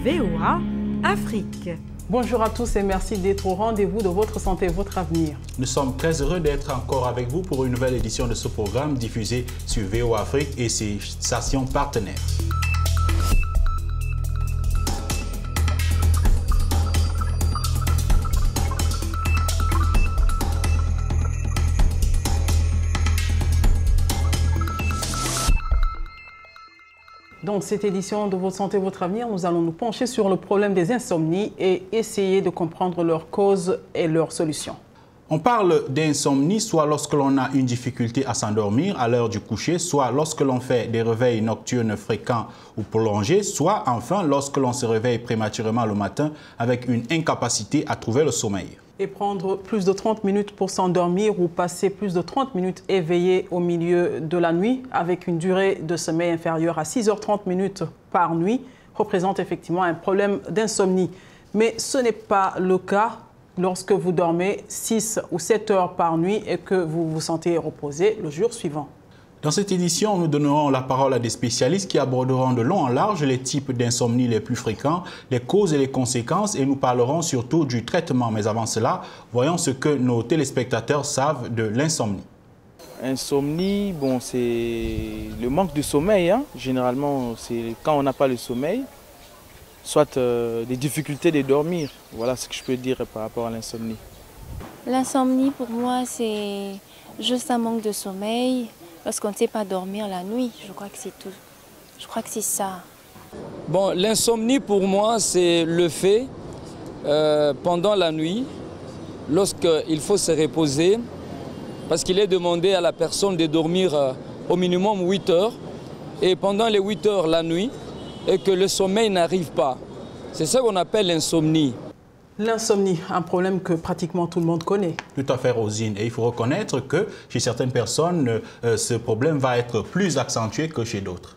VOA Afrique. Bonjour à tous et merci d'être au rendez-vous de votre santé, votre avenir. Nous sommes très heureux d'être encore avec vous pour une nouvelle édition de ce programme diffusé sur VOA Afrique et ses stations partenaires. Dans cette édition de Votre santé, votre avenir, nous allons nous pencher sur le problème des insomnies et essayer de comprendre leurs causes et leurs solutions. On parle d'insomnie soit lorsque l'on a une difficulté à s'endormir à l'heure du coucher, soit lorsque l'on fait des réveils nocturnes fréquents ou prolongés, soit enfin lorsque l'on se réveille prématurément le matin avec une incapacité à trouver le sommeil. Et prendre plus de 30 minutes pour s'endormir ou passer plus de 30 minutes éveillé au milieu de la nuit avec une durée de sommeil inférieure à 6h30 minutes par nuit représente effectivement un problème d'insomnie. Mais ce n'est pas le cas lorsque vous dormez 6 ou 7 heures par nuit et que vous vous sentez reposé le jour suivant. Dans cette édition, nous donnerons la parole à des spécialistes qui aborderont de long en large les types d'insomnie les plus fréquents, les causes et les conséquences, et nous parlerons surtout du traitement. Mais avant cela, voyons ce que nos téléspectateurs savent de l'insomnie. Insomnie, bon, c'est le manque de sommeil. Hein. Généralement, c'est quand on n'a pas le sommeil, soit des difficultés de dormir. Voilà ce que je peux dire par rapport à l'insomnie. L'insomnie, pour moi, c'est juste un manque de sommeil. Lorsqu'on ne sait pas dormir la nuit, je crois que c'est tout. Je crois que c'est ça. Bon, l'insomnie pour moi, c'est le fait, pendant la nuit, lorsqu'il faut se reposer, parce qu'il est demandé à la personne de dormir au minimum 8 heures, et pendant les 8 heures la nuit, et que le sommeil n'arrive pas. C'est ça qu'on appelle l'insomnie. L'insomnie, un problème que pratiquement tout le monde connaît. Tout à fait, Rosine. Et il faut reconnaître que chez certaines personnes, ce problème va être plus accentué que chez d'autres.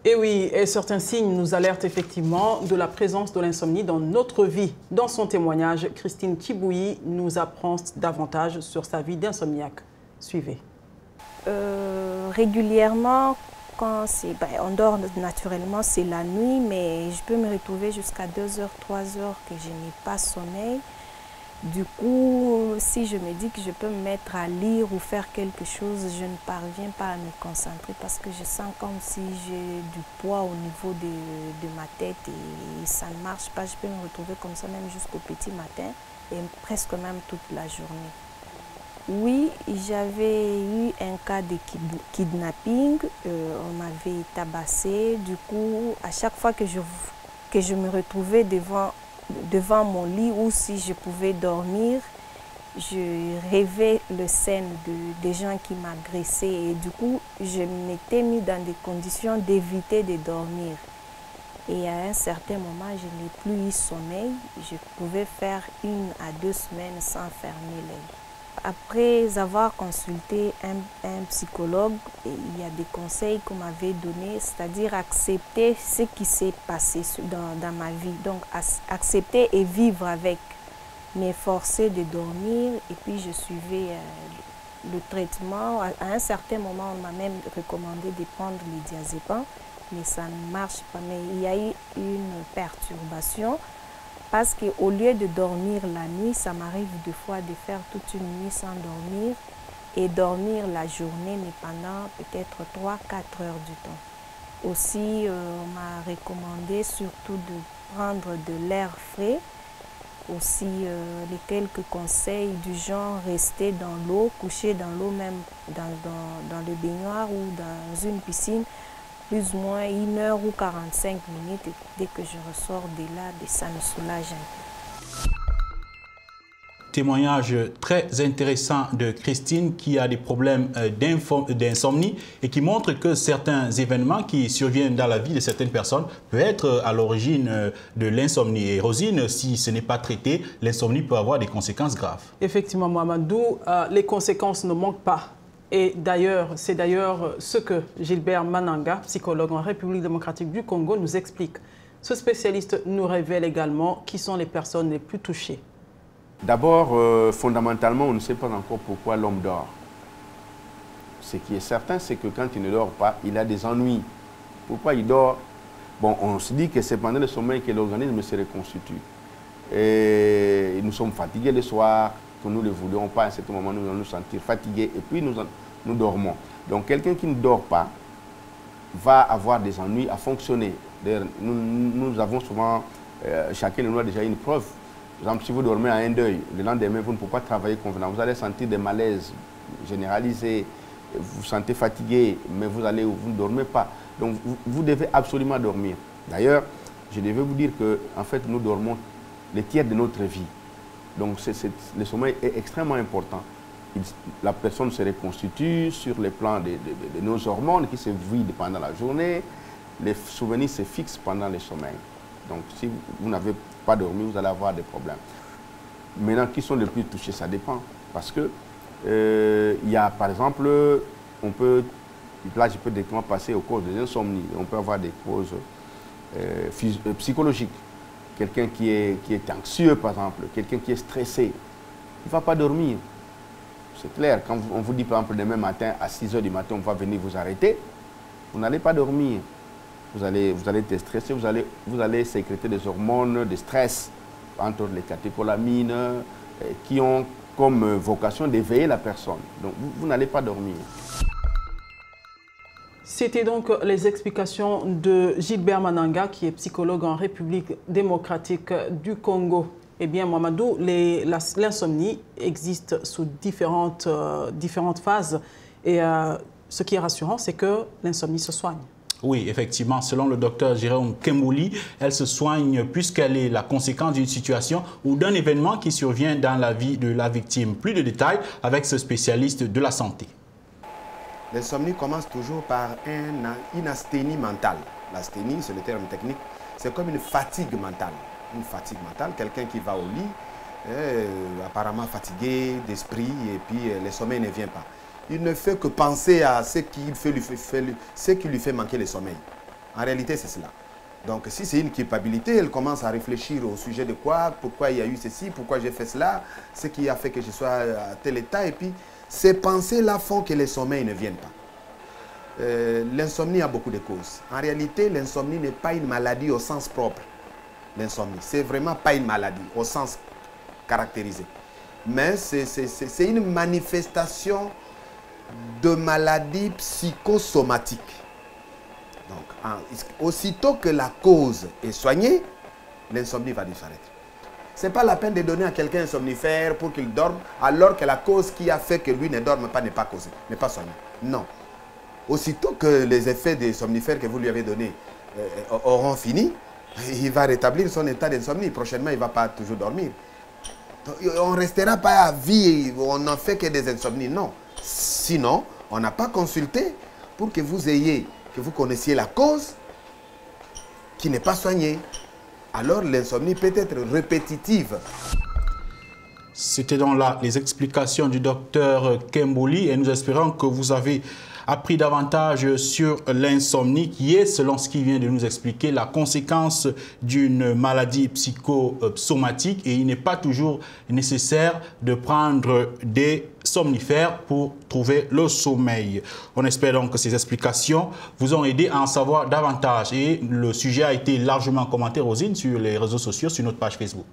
Et oui, et certains signes nous alertent effectivement de la présence de l'insomnie dans notre vie. Dans son témoignage, Christine Kibouyi nous apprend davantage sur sa vie d'insomniaque. Suivez. Régulièrement, quand on dort naturellement, c'est la nuit, mais je peux me retrouver jusqu'à 2 heures, 3 heures que je n'ai pas sommeil. Du coup, si je me dis que je peux me mettre à lire ou faire quelque chose, je ne parviens pas à me concentrer parce que je sens comme si j'ai du poids au niveau de ma tête et ça ne marche pas. Je peux me retrouver comme ça même jusqu'au petit matin et presque même toute la journée. Oui, j'avais eu un cas de kidnapping, on m'avait tabassé. Du coup, à chaque fois que je me retrouvais devant mon lit ou si je pouvais dormir, je rêvais le scène des gens qui m'agressaient et du coup, je m'étais mis dans des conditions d'éviter de dormir. Et à un certain moment, je n'ai plus eu sommeil. Je pouvais faire 1 à 2 semaines sans fermer l'œil. Après avoir consulté un psychologue, il y a des conseils qu'on m'avait donnés, c'est-à-dire accepter ce qui s'est passé dans ma vie. Donc accepter et vivre avec, m'efforcer de dormir et puis je suivais le traitement. À un certain moment, on m'a même recommandé de prendre le diazépam, mais ça ne marche pas. Mais il y a eu une perturbation. Parce qu'au lieu de dormir la nuit, ça m'arrive des fois de faire toute une nuit sans dormir et dormir la journée, mais pendant peut-être 3-4 heures du temps. Aussi, on m'a recommandé surtout de prendre de l'air frais. Aussi, les quelques conseils du genre rester dans l'eau, coucher dans l'eau même, dans le baignoire ou dans une piscine, plus ou moins 1 heure ou 45 minutes et dès que je ressors de là, ça me soulage un peu. Témoignage très intéressant de Christine qui a des problèmes d'insomnie et qui montre que certains événements qui surviennent dans la vie de certaines personnes peuvent être à l'origine de l'insomnie. Et Rosine, si ce n'est pas traité, l'insomnie peut avoir des conséquences graves. Effectivement, Mohamedou, les conséquences ne manquent pas. Et d'ailleurs, c'est d'ailleurs ce que Gilbert Mananga, psychologue en République démocratique du Congo, nous explique. Ce spécialiste nous révèle également qui sont les personnes les plus touchées. D'abord, fondamentalement, on ne sait pas encore pourquoi l'homme dort. Ce qui est certain, c'est que quand il ne dort pas, il a des ennuis. Pourquoi il dort? Bon, on se dit que c'est pendant le sommeil que l'organisme se reconstitue. Et nous sommes fatigués le soir, que nous ne le voulions pas, à un certain moment, nous allons nous sentir fatigués et puis nous dormons. Donc, quelqu'un qui ne dort pas va avoir des ennuis à fonctionner. Nous avons souvent, chacun de nous a déjà une preuve. Par exemple, si vous dormez à un deuil, le lendemain, vous ne pouvez pas travailler convenablement. Vous allez sentir des malaises généralisés, vous vous sentez fatigué, mais vous ne dormez pas. Donc, vous devez absolument dormir. D'ailleurs, je devais vous dire que, en fait, nous dormons les tiers de notre vie. Donc, le sommeil est extrêmement important. La personne se reconstitue sur le plan de nos hormones qui se vident pendant la journée. Les souvenirs se fixent pendant le sommeil. Donc, si vous n'avez pas dormi, vous allez avoir des problèmes. Maintenant, qui sont les plus touchés? Ça dépend. Parce que il y a, par exemple, là, je peux directement passer aux causes des insomnies. On peut avoir des causes psychologiques. Quelqu'un qui est anxieux, par exemple, quelqu'un qui est stressé, il ne va pas dormir. C'est clair, quand on vous dit, par exemple, demain matin, à 6 h du matin, on va venir vous arrêter, vous n'allez pas dormir. Vous allez être stressé, vous allez sécréter des hormones de stress, entre autres les catécholamines, qui ont comme vocation d'éveiller la personne. Donc, vous n'allez pas dormir. C'était donc les explications de Gilbert Mananga, qui est psychologue en République démocratique du Congo. Eh bien, Mamadou, l'insomnie existe sous différentes phases. Et ce qui est rassurant, c'est que l'insomnie se soigne. Oui, effectivement, selon le docteur Jérôme Kembouli, elle se soigne puisqu'elle est la conséquence d'une situation ou d'un événement qui survient dans la vie de la victime. Plus de détails avec ce spécialiste de la santé. L'insomnie commence toujours par une asthénie mentale. L'asthénie, c'est le terme technique, c'est comme une fatigue mentale. Une fatigue mentale, quelqu'un qui va au lit, apparemment fatigué d'esprit, et puis le sommeil ne vient pas. Il ne fait que penser à ce qui lui fait manquer le sommeil. En réalité, c'est cela. Donc, si c'est une culpabilité, elle commence à réfléchir au sujet de quoi, pourquoi il y a eu ceci, pourquoi j'ai fait cela, ce qui a fait que je sois à tel état, et puis ces pensées-là font que le sommeil ne vienne pas. L'insomnie a beaucoup de causes. En réalité, l'insomnie n'est pas une maladie au sens propre. L'insomnie, c'est vraiment pas une maladie au sens caractérisé. Mais c'est une manifestation de maladie psychosomatique. Donc, aussitôt que la cause est soignée, l'insomnie va disparaître. Ce n'est pas la peine de donner à quelqu'un un somnifère pour qu'il dorme, alors que la cause qui a fait que lui ne dorme pas n'est pas causée, n'est pas soignée. Non. Aussitôt que les effets des somnifères que vous lui avez donnés auront fini, il va rétablir son état d'insomnie. Prochainement, il ne va pas toujours dormir. Donc, on ne restera pas à vie, on n'en fait que des insomnies. Non. Sinon, on n'a pas consulté pour que vous connaissiez la cause qui n'est pas soignée. Alors l'insomnie peut être répétitive. C'était donc là les explications du docteur Kembouli et nous espérons que vous avez appris davantage sur l'insomnie qui est, selon ce qu'il vient de nous expliquer, la conséquence d'une maladie psychosomatique et il n'est pas toujours nécessaire de prendre des somnifères pour trouver le sommeil. On espère donc que ces explications vous ont aidé à en savoir davantage et le sujet a été largement commenté, Rosine, sur les réseaux sociaux, sur notre page Facebook.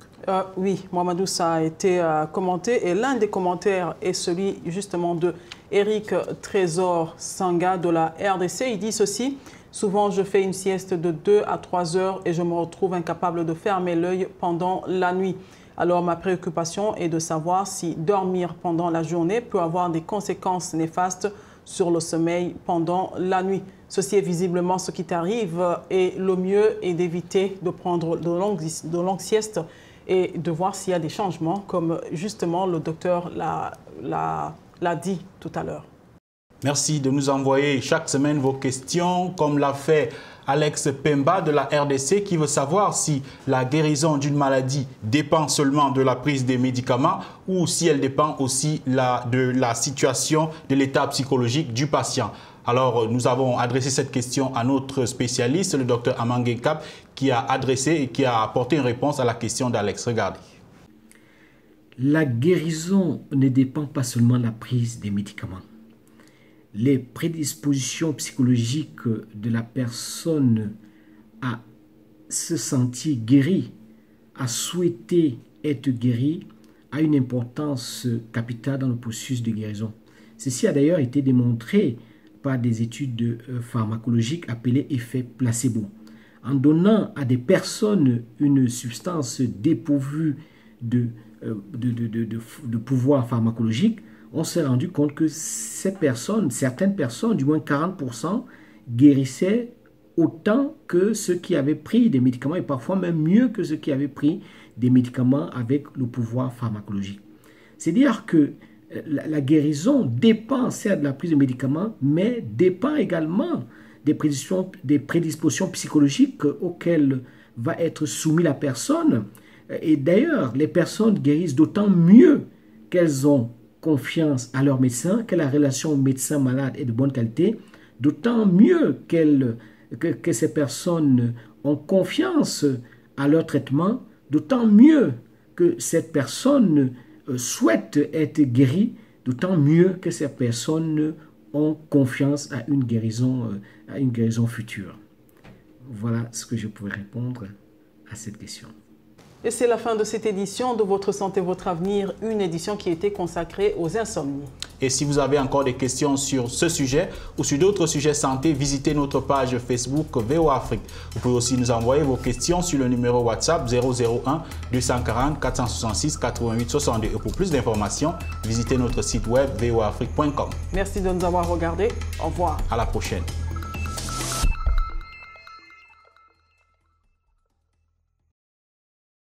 Oui, Mamadou, ça a été commenté et l'un des commentaires est celui justement de Eric Trésor Sanga de la RDC. Il dit ceci: souvent je fais une sieste de 2 à 3 heures et je me retrouve incapable de fermer l'œil pendant la nuit. Alors ma préoccupation est de savoir si dormir pendant la journée peut avoir des conséquences néfastes sur le sommeil pendant la nuit. Ceci est visiblement ce qui t'arrive et le mieux est d'éviter de prendre de longues siestes et de voir s'il y a des changements comme justement le docteur l'a dit tout à l'heure. Merci de nous envoyer chaque semaine vos questions, comme l'a fait Alex Pemba de la RDC qui veut savoir si la guérison d'une maladie dépend seulement de la prise des médicaments ou si elle dépend aussi de la situation, de l'état psychologique du patient. Alors, nous avons adressé cette question à notre spécialiste, le docteur Amangue Cap, qui a adressé et qui a apporté une réponse à la question d'Alex. Regardez. La guérison ne dépend pas seulement de la prise des médicaments. Les prédispositions psychologiques de la personne à se sentir guéri, à souhaiter être guéri, a une importance capitale dans le processus de guérison. Ceci a d'ailleurs été démontré par des études pharmacologiques appelées effets placebo. En donnant à des personnes une substance dépourvue de pouvoir pharmacologique, on s'est rendu compte que certaines personnes, du moins 40%, guérissaient autant que ceux qui avaient pris des médicaments et parfois même mieux que ceux qui avaient pris des médicaments avec le pouvoir pharmacologique. C'est-à-dire que la guérison dépend certes de la prise de médicaments, mais dépend également des prédispositions psychologiques auxquelles va être soumise la personne. Et d'ailleurs, les personnes guérissent d'autant mieux qu'elles ont confiance à leur médecin, que la relation médecin-malade est de bonne qualité, d'autant mieux que ces personnes ont confiance à leur traitement, d'autant mieux que cette personne souhaite être guérie, d'autant mieux que ces personnes ont confiance à une guérison future. Voilà ce que je pourrais répondre à cette question. Et c'est la fin de cette édition de Votre Santé, Votre Avenir, une édition qui a été consacrée aux insomnies. Et si vous avez encore des questions sur ce sujet ou sur d'autres sujets santé, visitez notre page Facebook VOA Afrique. Vous pouvez aussi nous envoyer vos questions sur le numéro WhatsApp 001 240 466 88 62. Et pour plus d'informations, visitez notre site web voaafrique.com. Merci de nous avoir regardés. Au revoir. À la prochaine.